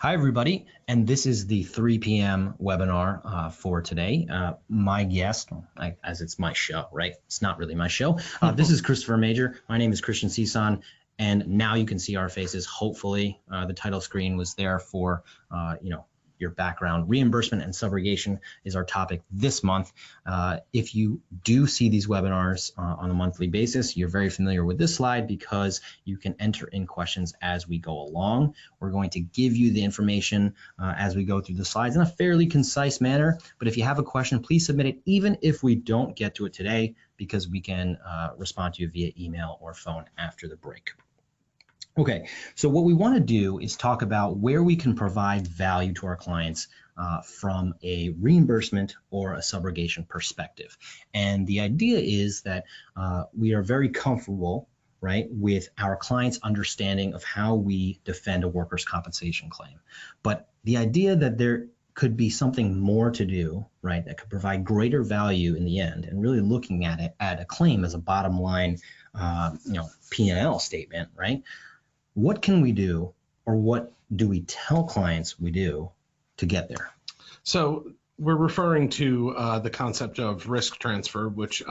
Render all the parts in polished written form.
Hi, everybody, and this is the 3 p.m. webinar for today. My guest, as it's my show, right? It's not really my show. This is Christopher Major. My name is Christian Cison, and now you can see our faces. Hopefully, the title screen was there for, your background. Reimbursement and subrogation is our topic this month. If you do see these webinars on a monthly basis, you're very familiar with this slide because you can enter in questions as we go along. We're going to give you the information as we go through the slides in a fairly concise manner, but if you have a question, please submit it even if we don't get to it today, because we can respond to you via email or phone after the break. Okay, so what we want to do is talk about where we can provide value to our clients from a reimbursement or a subrogation perspective. And the idea is that we are very comfortable, right, with our clients' understanding of how we defend a workers' compensation claim. But the idea that there could be something more to do, right, that could provide greater value in the end, and really looking at it at a claim as a bottom line, P&L statement, right? What can we do, or what do we tell clients we do to get there? So we're referring to the concept of risk transfer, which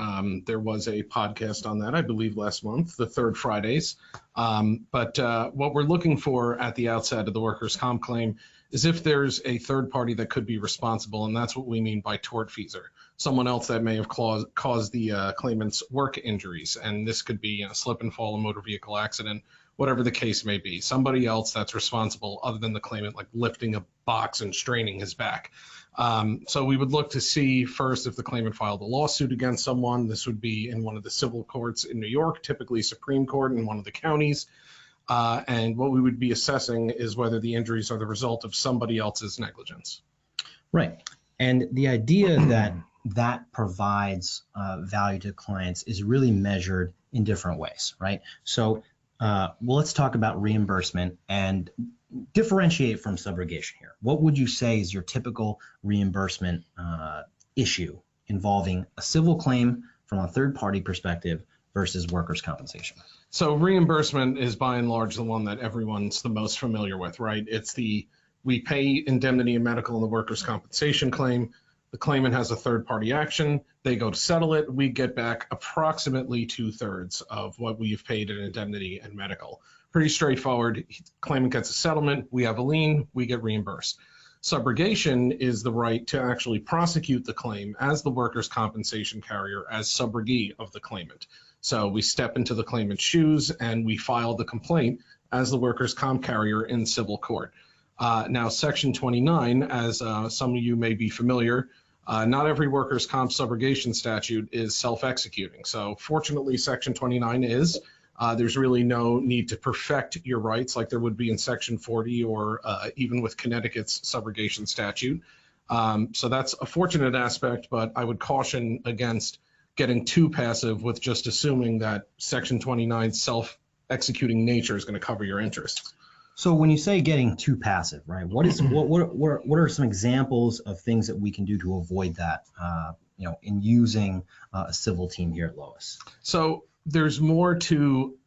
there was a podcast on that, I believe, last month, the third Fridays. But what we're looking for at the outset of the workers' comp claim is if there's a third party that could be responsible, and that's what we mean by tortfeasor, someone else that may have caused the claimant's work injuries. And this could be a slip and fall, a motor vehicle accident, whatever the case may be, somebody else that's responsible other than the claimant, like lifting a box and straining his back. So we would look to see first if the claimant filed a lawsuit against someone. This would be in one of the civil courts in New York, typically Supreme Court in one of the counties. And what we would be assessing is whether the injuries are the result of somebody else's negligence. Right. And the idea that provides value to clients is really measured in different ways, right? So let's talk about reimbursement and differentiate from subrogation here. What would you say is your typical reimbursement issue involving a civil claim from a third-party perspective versus workers' compensation? So reimbursement is by and large the one that everyone's the most familiar with, right? It's we pay indemnity and medical in the workers' compensation claim. The claimant has a third-party action. They go to settle it. We get back approximately 2/3 of what we've paid in indemnity and medical. Pretty straightforward. Claimant gets a settlement. We have a lien. We get reimbursed. Subrogation is the right to actually prosecute the claim as the workers' compensation carrier, as subrogee of the claimant. So we step into the claimant's shoes and we file the complaint as the workers' comp carrier in civil court. Now, Section 29, as some of you may be familiar, not every workers' comp subrogation statute is self-executing. So fortunately, Section 29 is. There's really no need to perfect your rights like there would be in Section 40 or even with Connecticut's subrogation statute. So that's a fortunate aspect, but I would caution against getting too passive with just assuming that Section 29's self-executing nature is going to cover your interests. So when you say getting too passive, right? What are some examples of things that we can do to avoid that, in using a civil team here at LOIS? So there's more to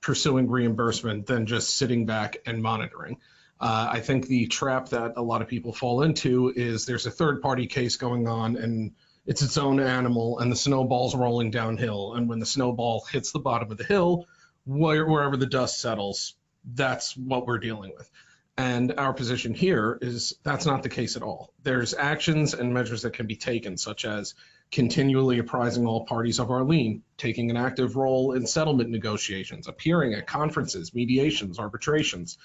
pursuing reimbursement than just sitting back and monitoring. I think the trap that a lot of people fall into is there's a third-party case going on and it's its own animal and the snowball's rolling downhill. And when the snowball hits the bottom of the hill, wherever the dust settles, that's what we're dealing with. And our position here is that's not the case at all. There's actions and measures that can be taken, such as continually apprising all parties of our lien, taking an active role in settlement negotiations, appearing at conferences, mediations, arbitrations,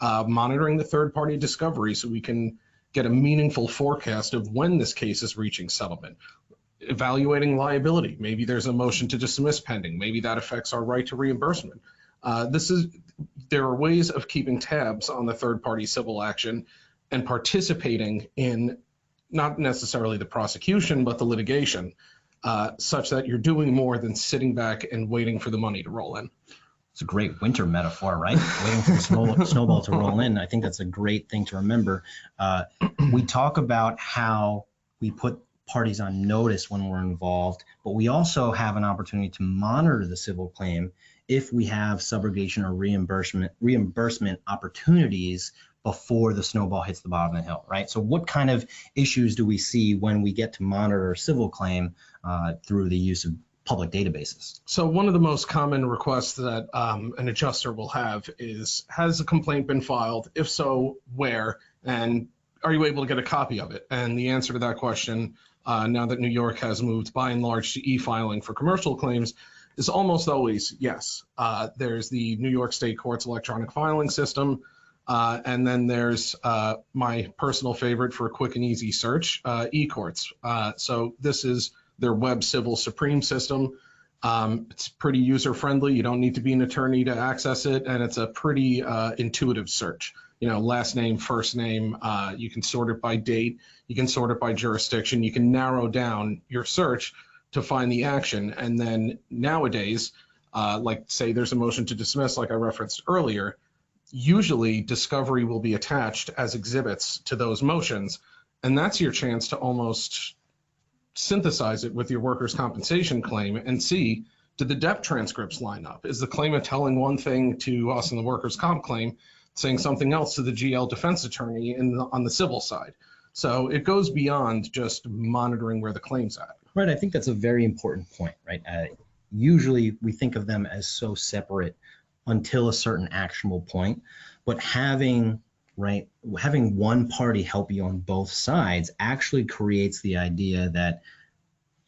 monitoring the third-party discovery so we can get a meaningful forecast of when this case is reaching settlement, evaluating liability. Maybe there's a motion to dismiss pending. Maybe that affects our right to reimbursement. There are ways of keeping tabs on the third-party civil action and participating in not necessarily the prosecution, but the litigation, such that you're doing more than sitting back and waiting for the money to roll in. It's a great winter metaphor, right? Waiting for the snowball to roll in. I think that's a great thing to remember. We talk about how we put parties on notice when we're involved, but we also have an opportunity to monitor the civil claim if we have subrogation or reimbursement opportunities before the snowball hits the bottom of the hill, right? So what kind of issues do we see when we get to monitor a civil claim through the use of public databases? So one of the most common requests that an adjuster will have is, has a complaint been filed? If so, where? And are you able to get a copy of it? And the answer to that question, now that New York has moved by and large to e-filing for commercial claims, is almost always yes. There's the New York State Courts electronic filing system, and then there's my personal favorite for a quick and easy search, e-courts. So this is their web civil supreme system. It's pretty user-friendly. You don't need to be an attorney to access it, and it's a pretty intuitive search. You know, last name, first name, you can sort it by date, you can sort it by jurisdiction, you can narrow down your search to find the action. And then nowadays, like say there's a motion to dismiss, like I referenced earlier, usually discovery will be attached as exhibits to those motions. And that's your chance to almost synthesize it with your workers' compensation claim and see, did the DEP transcripts line up? Is the claimant telling one thing to us in the workers' comp claim, saying something else to the GL defense attorney on the civil side? So it goes beyond just monitoring where the claim's at. Right, I think that's a very important point, right? Usually we think of them as so separate until a certain actionable point, but having one party help you on both sides actually creates the idea that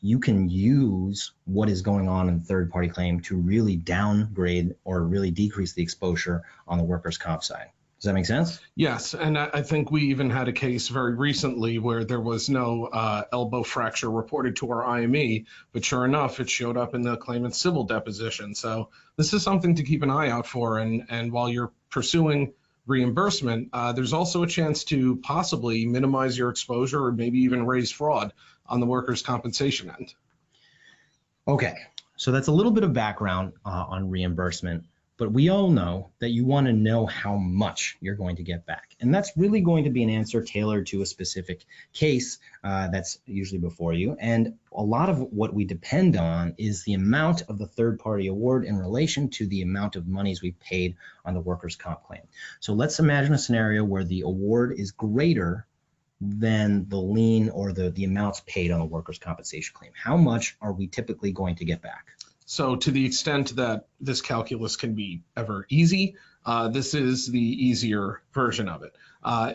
you can use what is going on in the third party claim to really downgrade or really decrease the exposure on the workers' comp side. Does that make sense? Yes, and I think we even had a case very recently where there was no elbow fracture reported to our IME, but sure enough, it showed up in the claimant's civil deposition. So this is something to keep an eye out for. And while you're pursuing reimbursement, there's also a chance to possibly minimize your exposure or maybe even raise fraud on the workers' compensation end. Okay, so that's a little bit of background on reimbursement. But we all know that you want to know how much you're going to get back. And that's really going to be an answer tailored to a specific case that's usually before you. And a lot of what we depend on is the amount of the third party award in relation to the amount of monies we paid on the workers' comp claim. So let's imagine a scenario where the award is greater than the lien or the amounts paid on the workers' compensation claim. How much are we typically going to get back? So to the extent that this calculus can be ever easy, this is the easier version of it.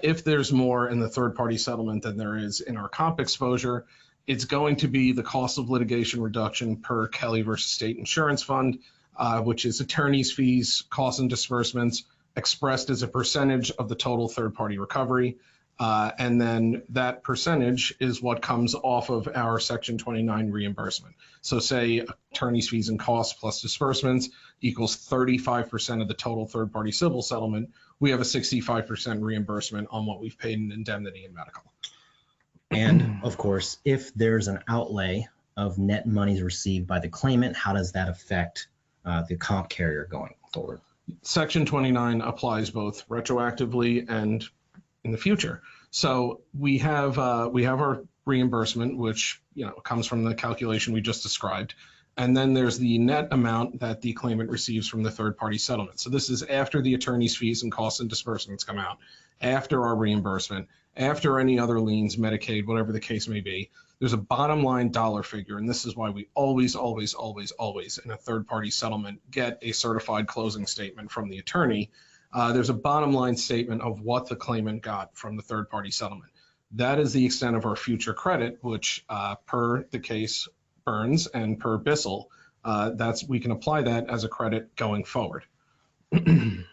If there's more in the third-party settlement than there is in our comp exposure, it's going to be the cost of litigation reduction per Kelly versus State Insurance Fund, which is attorney's fees, costs and disbursements expressed as a percentage of the total third-party recovery. And then that percentage is what comes off of our Section 29 reimbursement. So say attorney's fees and costs plus disbursements equals 35% of the total third-party civil settlement. We have a 65% reimbursement on what we've paid in indemnity and medical. And of course, if there's an outlay of net monies received by the claimant, how does that affect the comp carrier going forward? Section 29 applies both retroactively and in the future. So we have our reimbursement, which comes from the calculation we just described, and then there's the net amount that the claimant receives from the third-party settlement. So this is after the attorney's fees and costs and disbursements come out, after our reimbursement, after any other liens, Medicaid, whatever the case may be. There's a bottom line dollar figure, and this is why we always in a third-party settlement get a certified closing statement from the attorney. There's a bottom line statement of what the claimant got from the third party settlement. That is the extent of our future credit, which per the case Burns and per Bissell, we can apply that as a credit going forward. Now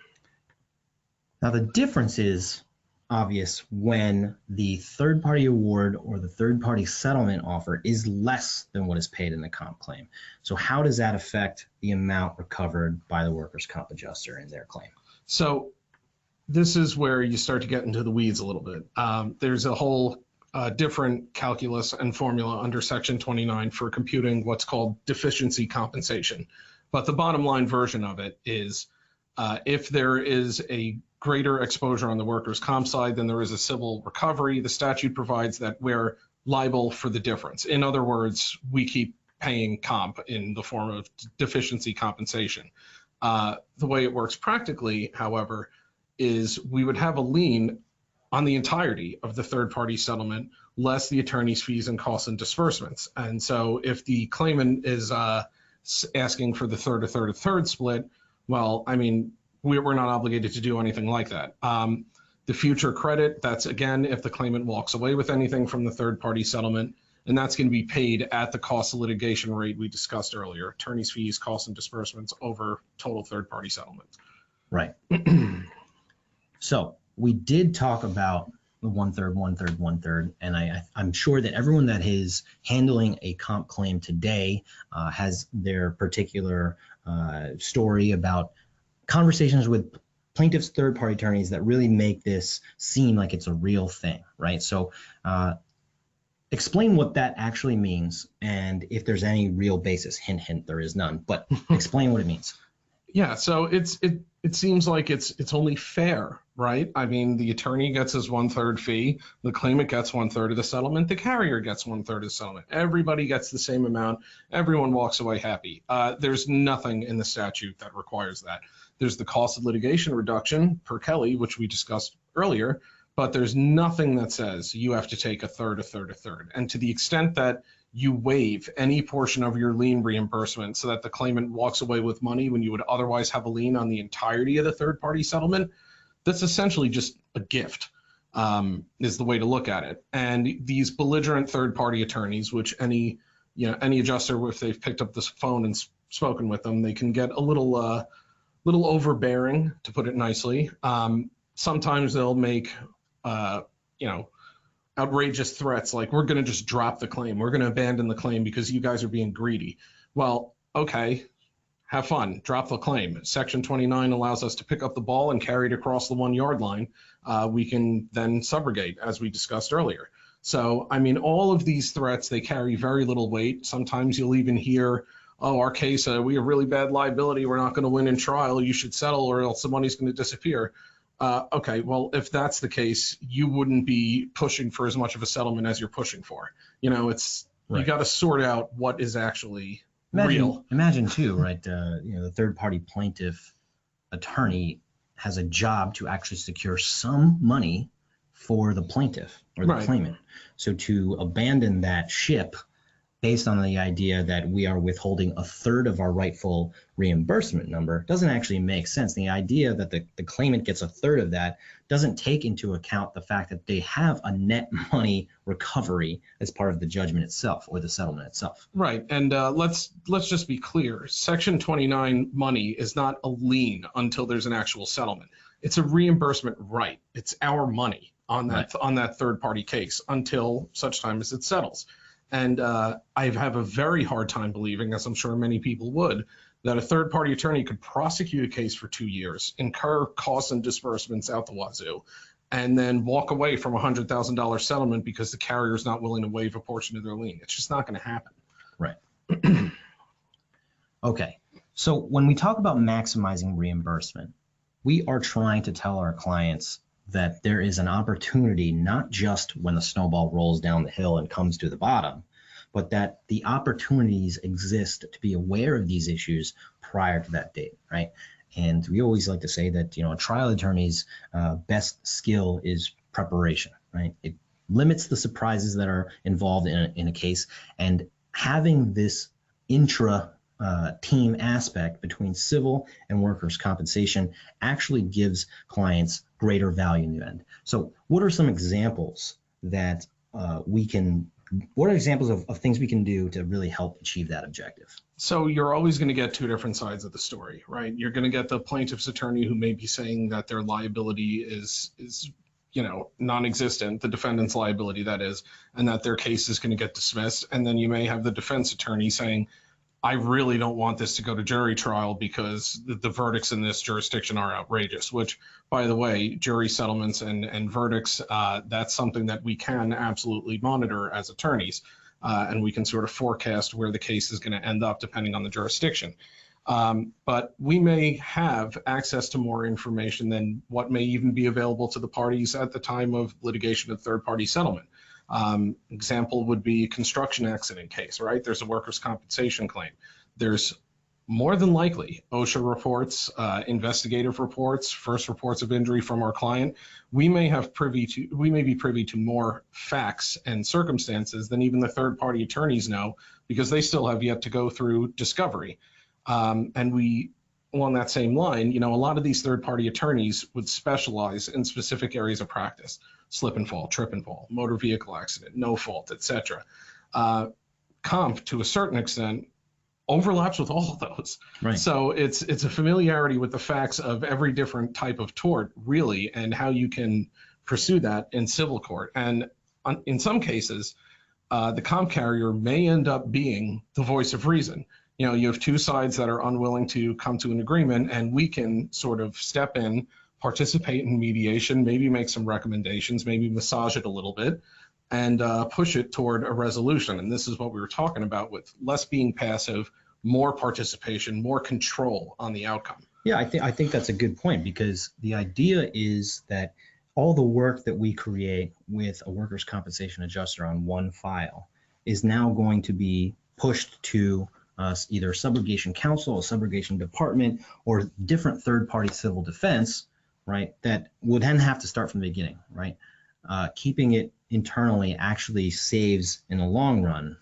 the difference is obvious when the third party award or the third party settlement offer is less than what is paid in the comp claim. So how does that affect the amount recovered by the workers' comp adjuster in their claim? So this is where you start to get into the weeds a little bit. There's a whole different calculus and formula under Section 29 for computing what's called deficiency compensation. But the bottom line version of it is if there is a greater exposure on the workers' comp side than there is a civil recovery, the statute provides that we're liable for the difference. In other words, we keep paying comp in the form of deficiency compensation. The way it works practically, however, is we would have a lien on the entirety of the third-party settlement, less the attorney's fees and costs and disbursements. And so if the claimant is asking for the third split, well, I mean, we're not obligated to do anything like that. The future credit, that's again, if the claimant walks away with anything from the third-party settlement, and that's going to be paid at the cost of litigation rate we discussed earlier, attorney's fees, costs, and disbursements over total third-party settlement. Right. So we did talk about the 1/3, 1/3, 1/3, and I'm sure that everyone that is handling a comp claim today has their particular story about conversations with plaintiffs' third-party attorneys that really make this seem like it's a real thing, right? So explain what that actually means and if there's any real basis. Hint, hint, there is none, but explain what it means. Yeah, so it seems like it's only fair, right? I mean, the attorney gets his 1/3 fee, the claimant gets 1/3 of the settlement, the carrier gets 1/3 of the settlement. Everybody gets the same amount. Everyone walks away happy. There's nothing in the statute that requires that. There's the cost of litigation reduction per Kelly, which we discussed earlier, but there's nothing that says you have to take a third. And to the extent that you waive any portion of your lien reimbursement so that the claimant walks away with money when you would otherwise have a lien on the entirety of the third-party settlement, that's essentially just a gift, is the way to look at it. And these belligerent third-party attorneys, which any adjuster, if they've picked up this phone and spoken with them, they can get a little overbearing, to put it nicely. Sometimes they'll make, outrageous threats like, we're going to just drop the claim. We're going to abandon the claim because you guys are being greedy. Well, okay, have fun. Drop the claim. Section 29 allows us to pick up the ball and carry it across the 1-yard line. We can then subrogate, as we discussed earlier. So, I mean, all of these threats, they carry very little weight. Sometimes you'll even hear, oh, our case, we have really bad liability. We're not going to win in trial. You should settle or else the money's going to disappear. Okay, well, if that's the case, you wouldn't be pushing for as much of a settlement as you're pushing for. It's right. You got to sort out what is actually real. Imagine too, right? The third-party plaintiff attorney has a job to actually secure some money for the plaintiff or the claimant. So to abandon that ship based on the idea that we are withholding a third of our rightful reimbursement number doesn't actually make sense. The idea that the claimant gets a third of that doesn't take into account the fact that they have a net money recovery as part of the judgment itself or the settlement itself. Right, and let's just be clear. Section 29 money is not a lien until there's an actual settlement. It's a reimbursement right. It's our money on that third-party case until such time as it settles. And I have a very hard time believing, as I'm sure many people would, that a third-party attorney could prosecute a case for 2 years, incur costs and disbursements out the wazoo, and then walk away from a $100,000 settlement because the carrier is not willing to waive a portion of their lien. It's just not going to happen. Right. Okay. So when we talk about maximizing reimbursement, we are trying to tell our clients that there is an opportunity, not just when the snowball rolls down the hill and comes to the bottom, but that the opportunities exist to be aware of these issues prior to that date, right? And we always like to say that, a trial attorney's best skill is preparation, right? It limits the surprises that are involved in a case, and having this team aspect between civil and workers' compensation actually gives clients greater value in the end. So what are some examples that what are examples of things we can do to really help achieve that objective? So you're always going to get two different sides of the story, right? You're going to get the plaintiff's attorney who may be saying that their liability is non-existent, the defendant's liability, that is, and that their case is going to get dismissed. And then you may have the defense attorney saying, I really don't want this to go to jury trial because the verdicts in this jurisdiction are outrageous, which, by the way, jury settlements and verdicts, that's something that we can absolutely monitor as attorneys. And we can sort of forecast where the case is going to end up depending on the jurisdiction. But we may have access to more information than what may even be available to the parties at the time of litigation of third-party settlement. Example would be a construction accident case, right? There's a workers' compensation claim. There's more than likely, OSHA reports, investigative reports, first reports of injury from our client, we may be privy to more facts and circumstances than even the third-party attorneys know, because they still have yet to go through discovery. Along that same line, a lot of these third-party attorneys would specialize in specific areas of practice: slip and fall, trip and fall, motor vehicle accident, no fault, etc. Comp, to a certain extent, overlaps with all of those. Right. So it's a familiarity with the facts of every different type of tort, really, and how you can pursue that in civil court. And in some cases, the comp carrier may end up being the voice of reason. You have two sides that are unwilling to come to an agreement, and we can sort of step in, participate in mediation, maybe make some recommendations, maybe massage it a little bit, and push it toward a resolution. And this is what we were talking about, with less being passive, more participation, more control on the outcome. Yeah, I think that's a good point, because the idea is that all the work that we create with a workers' compensation adjuster on one file is now going to be pushed to either subrogation counsel, a subrogation department, or different third-party civil defense, right, that would then have to start from the beginning, right? Keeping it internally actually saves in the long run,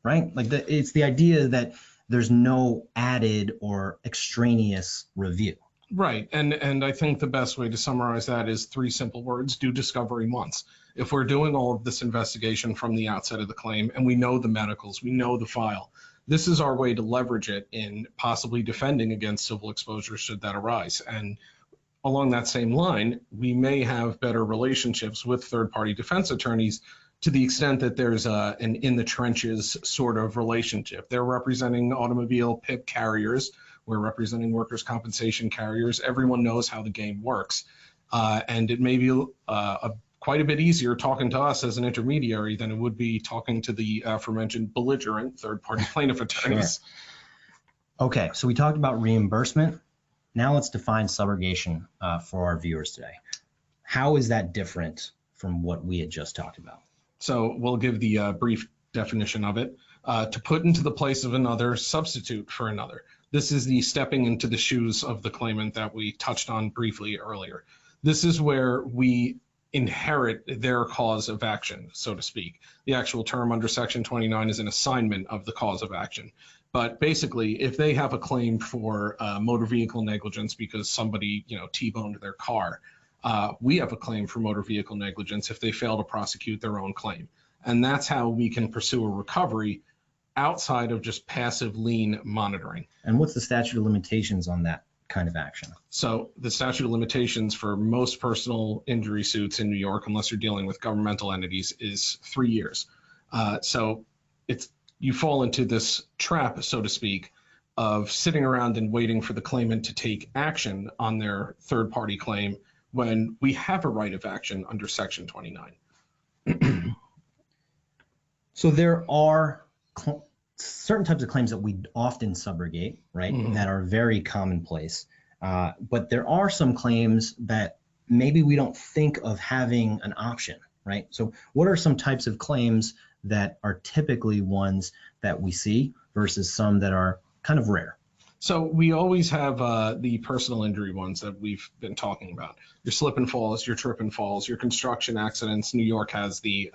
right? It's the idea that there's no added or extraneous review. Right, and I think the best way to summarize that is 3 simple words: do discovery once. If we're doing all of this investigation from the outset of the claim, and we know the medicals, we know the file, this is our way to leverage it in possibly defending against civil exposure should that arise. And along that same line, we may have better relationships with third-party defense attorneys, to the extent that there's an in-the-trenches sort of relationship. They're representing automobile PIP carriers. We're representing workers' compensation carriers. Everyone knows how the game works. And it may be quite a bit easier talking to us as an intermediary than it would be talking to the aforementioned belligerent third-party plaintiff attorneys. Sure. Okay, so we talked about reimbursement. Now let's define subrogation for our viewers today. How is that different from what we had just talked about? So we'll give the brief definition of it. To put into the place of another, substitute for another. This is the stepping into the shoes of the claimant that we touched on briefly earlier. This is where we inherit their cause of action, so to speak. The actual term under Section 29 is an assignment of the cause of action. But basically, if they have a claim for motor vehicle negligence because somebody, T-boned their car, we have a claim for motor vehicle negligence if they fail to prosecute their own claim. And that's how we can pursue a recovery outside of just passive lien monitoring. And what's the statute of limitations on that kind of action? So the statute of limitations for most personal injury suits in New York, unless you're dealing with governmental entities, is 3 years. So you fall into this trap, so to speak, of sitting around and waiting for the claimant to take action on their third-party claim when we have a right of action under Section 29. So there are certain types of claims that we often subrogate, right, that are very commonplace. But there are some claims that maybe we don't think of having an option, right? So what are some types of claims that are typically ones that we see versus some that are kind of rare? So we always have the personal injury ones that we've been talking about. Your slip and falls, your trip and falls, your construction accidents. New York has the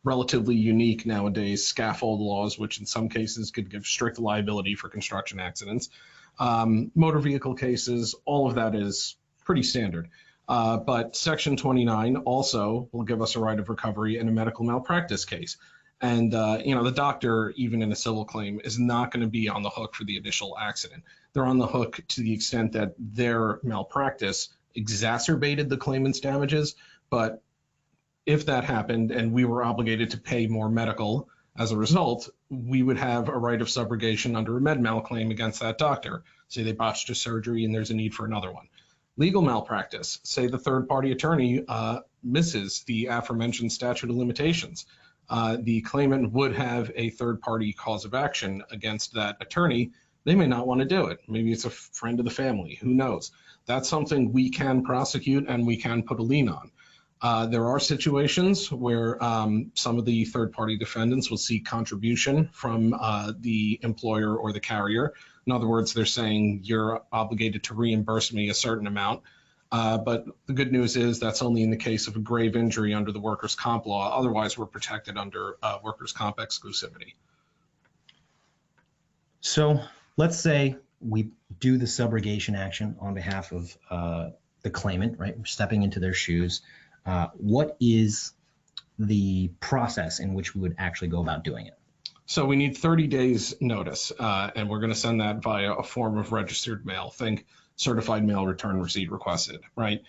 relatively unique nowadays scaffold laws, which in some cases could give strict liability for construction accidents. Motor vehicle cases, all of that is pretty standard. But Section 29 also will give us a right of recovery in a medical malpractice case. And, the doctor, even in a civil claim, is not going to be on the hook for the initial accident. They're on the hook to the extent that their malpractice exacerbated the claimant's damages. But if that happened and we were obligated to pay more medical as a result, we would have a right of subrogation under a med mal claim against that doctor. Say they botched a surgery and there's a need for another one. Legal malpractice, say the third-party attorney misses the aforementioned statute of limitations. The claimant would have a third-party cause of action against that attorney. They may not want to do it. Maybe it's a friend of the family. Who knows? That's something we can prosecute and we can put a lien on. There are situations where some of the third-party defendants will seek contribution from the employer or the carrier. In other words, they're saying you're obligated to reimburse me a certain amount. But the good news is that's only in the case of a grave injury under the workers' comp law. Otherwise, we're protected under workers' comp exclusivity. So let's say we do the subrogation action on behalf of the claimant, right? We're stepping into their shoes. What is the process in which we would actually go about doing it? So we need 30 days notice, and we're going to send that via a form of registered mail. Think certified mail return receipt requested, right?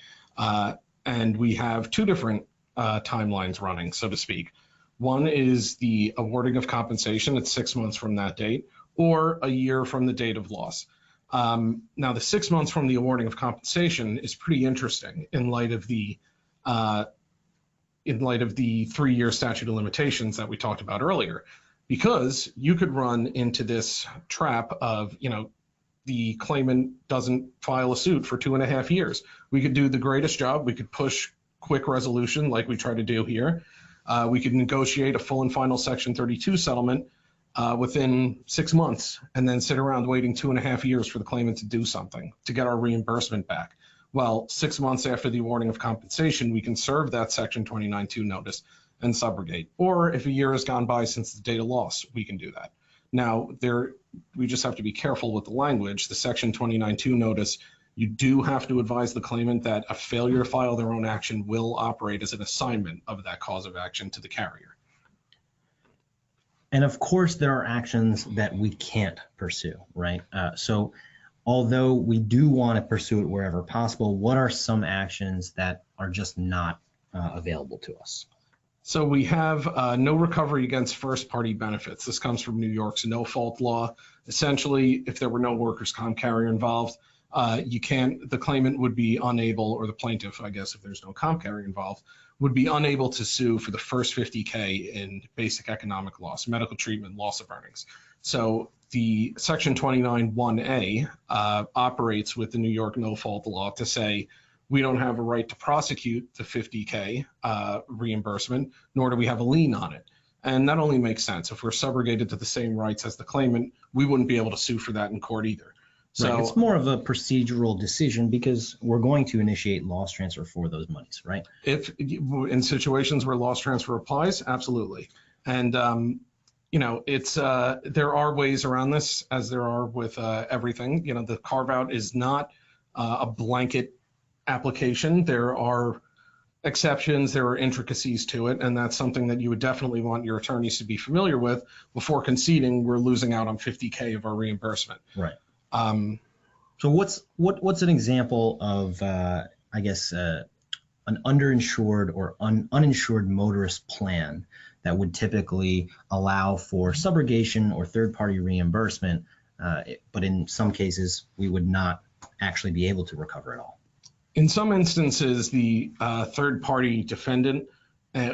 And we have two different timelines running, so to speak. One is the awarding of compensation at 6 months from that date, or a year from the date of loss. Now, the 6 months from the awarding of compensation is pretty interesting in light of the 3-year statute of limitations that we talked about earlier, because you could run into this trap of, the claimant doesn't file a suit for 2.5 years. We could do the greatest job. We could push quick resolution like we try to do here. We could negotiate a full and final Section 32 settlement within 6 months, and then sit around waiting 2.5 years for the claimant to do something to get our reimbursement back. Well, 6 months after the awarding of compensation, we can serve that Section 29.2 notice and subrogate. Or if a year has gone by since the date of loss, we can do that. Now, we just have to be careful with the language. The Section 29.2 notice, you do have to advise the claimant that a failure to file their own action will operate as an assignment of that cause of action to the carrier. And of course, there are actions that we can't pursue, right? So although we do want to pursue it wherever possible, what are some actions that are just not available to us? So we have no recovery against first-party benefits. This comes from New York's no-fault law. Essentially, if there were no workers' comp carrier involved, the claimant would be unable, or the plaintiff, I guess, if there's no comp carrier involved, would be unable to sue for the first $50K in basic economic loss, medical treatment, loss of earnings. So the Section 29(1)A operates with the New York no-fault law to say, we don't have a right to prosecute the $50K reimbursement, nor do we have a lien on it. And that only makes sense. If we're subrogated to the same rights as the claimant, we wouldn't be able to sue for that in court either. So right. It's more of a procedural decision because we're going to initiate loss transfer for those monies, right? If in situations where loss transfer applies, absolutely. And there are ways around this, as there are with everything. The carve out is not a blanket application. There are exceptions, there are intricacies to it, and that's something that you would definitely want your attorneys to be familiar with before conceding we're losing out on $50K of our reimbursement. Right. So what's an example of an underinsured or uninsured motorist plan that would typically allow for subrogation or third-party reimbursement, but in some cases we would not actually be able to recover at all? In some instances, the third-party defendant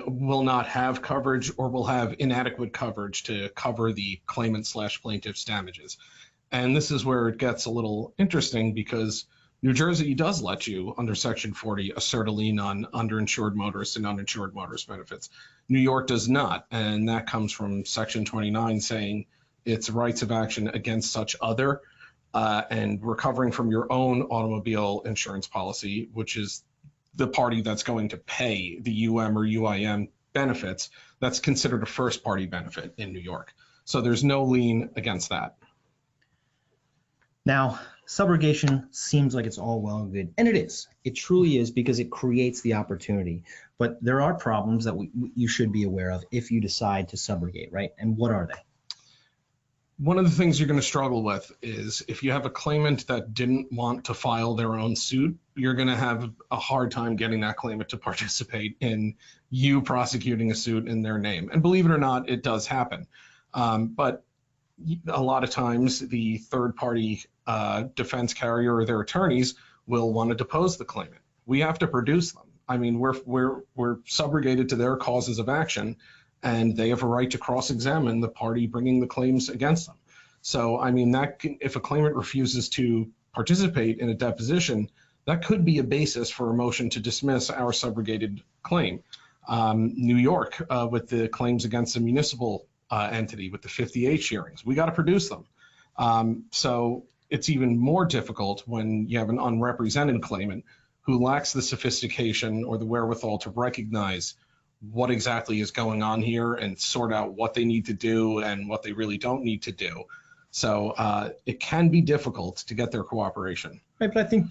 will not have coverage or will have inadequate coverage to cover the claimant/plaintiff's damages. And this is where it gets a little interesting because New Jersey does let you, under Section 40, assert a lien on underinsured motorists and uninsured motorist benefits. New York does not, and that comes from Section 29 saying it's rights of action against such other and recovering from your own automobile insurance policy, which is the party that's going to pay the UM or UIM benefits. That's considered a first party benefit in New York. So there's no lien against that. Now, subrogation seems like it's all well and good, and it is. It truly is because it creates the opportunity. But there are problems that you should be aware of if you decide to subrogate, right? And what are they? One of the things you're going to struggle with is if you have a claimant that didn't want to file their own suit, you're going to have a hard time getting that claimant to participate in you prosecuting a suit in their name. And believe it or not, it does happen. But a lot of times the third party defense carrier or their attorneys will want to depose the claimant. We have to produce them. I mean, we're subrogated to their causes of action, and they have a right to cross-examine the party bringing the claims against them. So, I mean, if a claimant refuses to participate in a deposition, that could be a basis for a motion to dismiss our subrogated claim. New York, with the claims against the municipal entity with the 50H hearings, we got to produce them. So it's even more difficult when you have an unrepresented claimant who lacks the sophistication or the wherewithal to recognize what exactly is going on here and sort out what they need to do and what they really don't need to do. So it can be difficult to get their cooperation. Right, but I think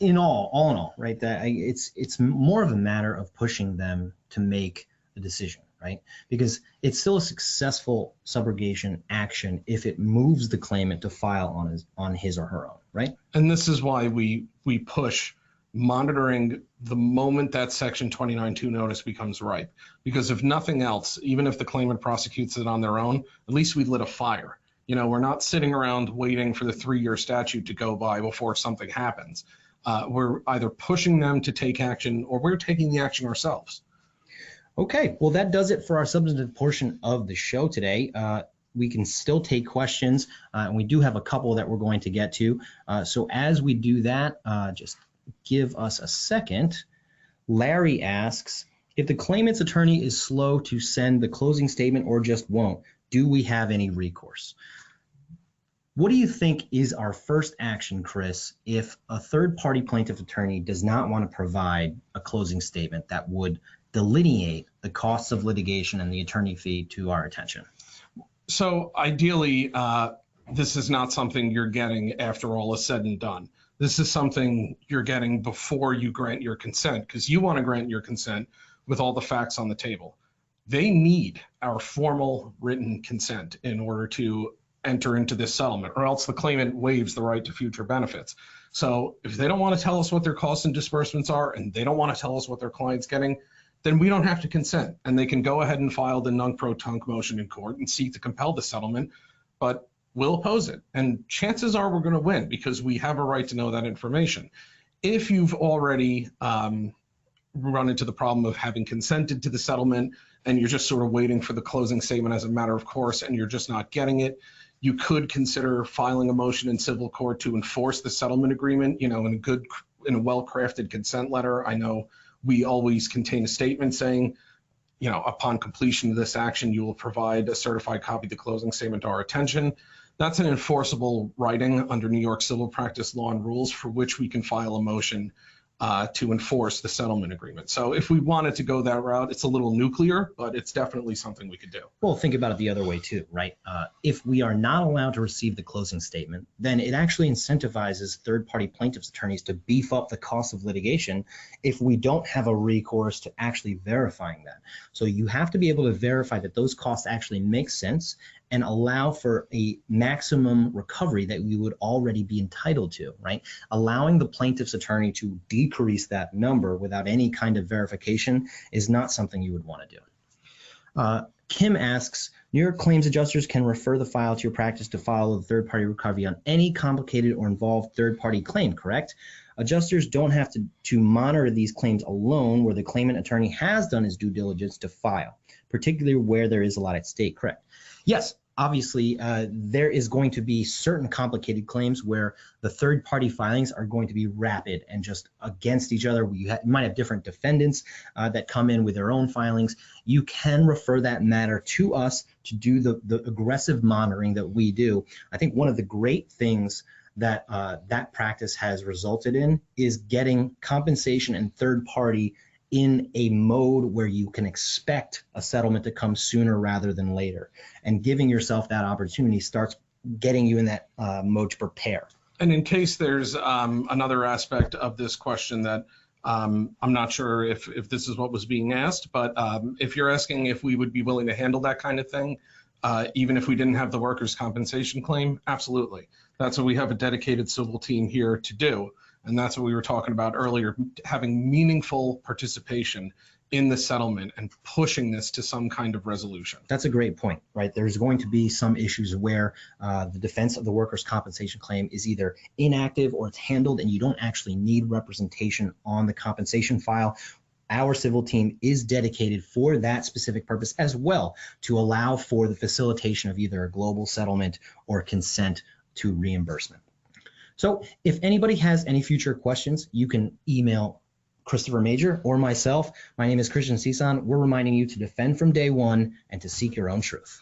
all in all, right, that it's more of a matter of pushing them to make a decision, right? Because it's still a successful subrogation action if it moves the claimant to file on his or her own, right? And this is why we push monitoring the moment that Section 29(2) notice becomes ripe. Because if nothing else, even if the claimant prosecutes it on their own, at least we lit a fire. You know, we're not sitting around waiting for the 3-year statute to go by before something happens. We're either pushing them to take action or we're taking the action ourselves. Okay, well, that does it for our substantive portion of the show today. We can still take questions, and we do have a couple that we're going to get to. So as we do that, just give us a second. Larry asks, if the claimant's attorney is slow to send the closing statement or just won't, do we have any recourse? What do you think is our first action, Chris, if a third-party plaintiff attorney does not want to provide a closing statement that would delineate the costs of litigation and the attorney fee to our attention? So ideally, this is not something you're getting after all is said and done. This is something you're getting before you grant your consent, because you want to grant your consent with all the facts on the table. They need our formal written consent in order to enter into this settlement, or else the claimant waives the right to future benefits. So if they don't want to tell us what their costs and disbursements are, and they don't want to tell us what their client's getting, then we don't have to consent, and they can go ahead and file the nunc-pro-tunc motion in court and seek to compel the settlement, but we'll oppose it. And chances are we're going to win because we have a right to know that information. If you've already run into the problem of having consented to the settlement and you're just sort of waiting for the closing statement as a matter of course and you're just not getting it, you could consider filing a motion in civil court to enforce the settlement agreement, you know, in a well-crafted consent letter. I know we always contain a statement saying, you know, upon completion of this action, you will provide a certified copy of the closing statement to our attention. That's an enforceable writing under New York civil practice law and rules for which we can file a motion to enforce the settlement agreement. So if we wanted to go that route, it's a little nuclear, but it's definitely something we could do. Well, think about it the other way too, right? If we are not allowed to receive the closing statement, then it actually incentivizes third-party plaintiffs' attorneys to beef up the cost of litigation if we don't have a recourse to actually verifying that. So you have to be able to verify that those costs actually make sense and allow for a maximum recovery that we would already be entitled to, right? Allowing the plaintiff's attorney to decrease that number without any kind of verification is not something you would want to do. Kim asks, New York claims adjusters can refer the file to your practice to file a third-party recovery on any complicated or involved third-party claim, correct? Adjusters don't have to monitor these claims alone where the claimant attorney has done his due diligence to file, particularly where there is a lot at stake, correct? Yes, obviously, there is going to be certain complicated claims where the third-party filings are going to be rapid and just against each other. You might have different defendants that come in with their own filings. You can refer that matter to us to do the aggressive monitoring that we do. I think one of the great things that that practice has resulted in is getting compensation and third-party in a mode where you can expect a settlement to come sooner rather than later. And giving yourself that opportunity starts getting you in that mode to prepare. And in case there's another aspect of this question that I'm not sure if this is what was being asked, but if you're asking if we would be willing to handle that kind of thing, even if we didn't have the workers' compensation claim, absolutely. That's what we have a dedicated civil team here to do. And that's what we were talking about earlier, having meaningful participation in the settlement and pushing this to some kind of resolution. That's a great point, right? There's going to be some issues where the defense of the workers' compensation claim is either inactive or it's handled and you don't actually need representation on the compensation file. Our civil team is dedicated for that specific purpose as well, to allow for the facilitation of either a global settlement or consent to reimbursement. So if anybody has any future questions, you can email Christopher Major or myself. My name is Christian Cison. We're reminding you to defend from day one and to seek your own truth.